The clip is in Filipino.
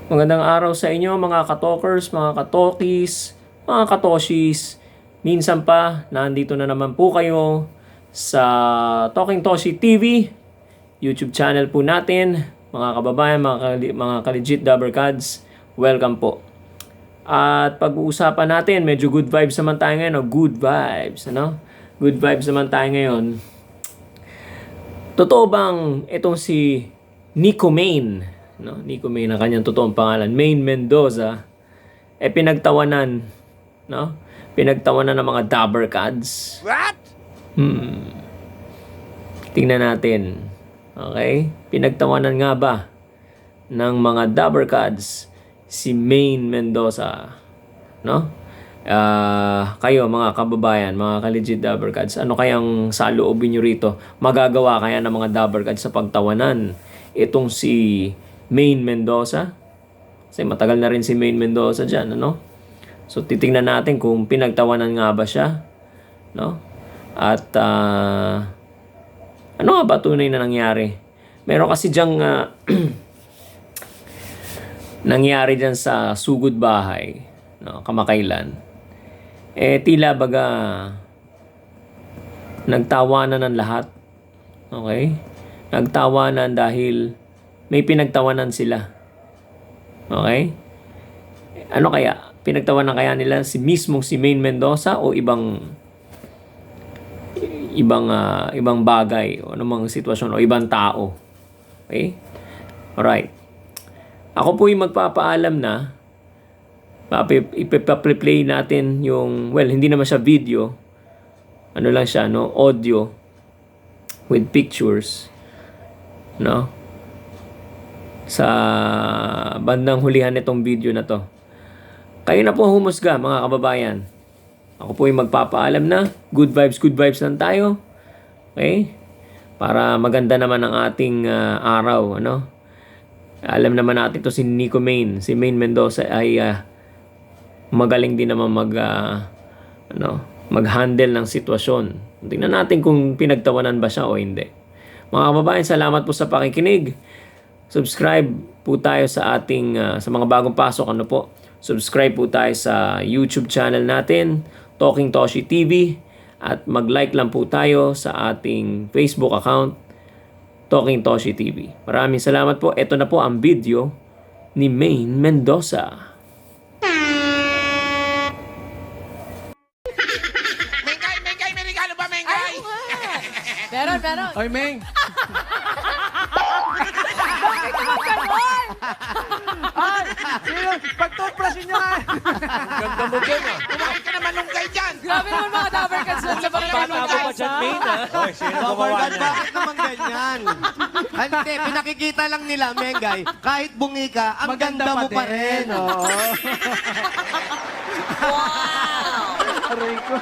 Magandang araw sa inyo mga katokers, mga katokis, mga katoshis. Minsan pa, nandito na naman po kayo sa Talking Toshi TV, YouTube channel po natin. Mga kababayan, mga ka-legit Dabbercads, welcome po. At pag-uusapan natin, medyo good vibes naman tayo ngayon. Good vibes, ano? Good vibes naman tayo ngayon. Totoo bang itong si Nico Main, no? Nico Main ang kanyang totoong pangalan, Main Mendoza, pinagtawanan, no? Pinagtawanan ng mga Dabbercads. What? Tingnan natin. Okay? Pinagtawanan nga ba ng mga Dabbercads si Main Mendoza, no? Kayo mga kababayan, mga ka-legit Dabbercads, ano kayang saloobin nyo rito? Magagawa kaya ng mga Dabbercads sa pagtawanan itong si Main Mendoza? Kasi matagal na rin si Main Mendoza dyan, ano? So titingnan natin kung pinagtawanan nga ba siya, no? At ano nga ba tunay na nangyari? Meron kasi diyang nangyari dyan sa Sugod Bahay, no, kamakailan. Tila baga nagtawanan ng lahat. Okay? Nagtawanan dahil may pinagtawanan sila. Okay? Ano kaya? Pinagtawanan kaya nila mismong si Main Mendoza o ibang bagay o anumang sitwasyon o ibang tao? Okay? Alright. Ako po yung magpapaalam na ipa-play natin yung, well, hindi naman siya video. Ano lang siya, no? Audio with pictures, no? Sa bandang hulihan nitong video na to. Kayo na po humusga, mga kababayan. Ako po yung magpapaalam na good vibes lang tayo. Okay? Para maganda naman ang ating araw, ano? Alam naman natin to si Nico Main, si Main Mendoza ay magaling din naman mag-handle ng sitwasyon. Tingnan natin kung pinagtawanan ba siya o hindi. Mga kababayan, salamat po sa pakikinig. Subscribe po tayo sa ating sa mga bagong pasok, ano po. Subscribe po tayo sa YouTube channel natin, Talking Toshi TV, at mag-like lang po tayo sa ating Facebook account, Talking Toshi TV. Maraming salamat po. Ito na po ang video ni Main Mendoza. Mengay, may regalo ba, Mengay? Meron. Oy, Meng! Bakit naman ganon? Ay! Sino? Pagtoothbrushin niyo nga! Ganda mo dyan, ah. Kumain ka na malunggay dyan. Grabe naman mga Dabbercads doon sa mga Bata mo pa dyan, Main, ha? Oy, sino gumawa niyan? Bakit naman ganyan? Hindi, pinakikita lang nila, Mengay, kahit bungi ka, ang Maganda ganda pa mo pa din. rin. Oo. Wow! Aray ko.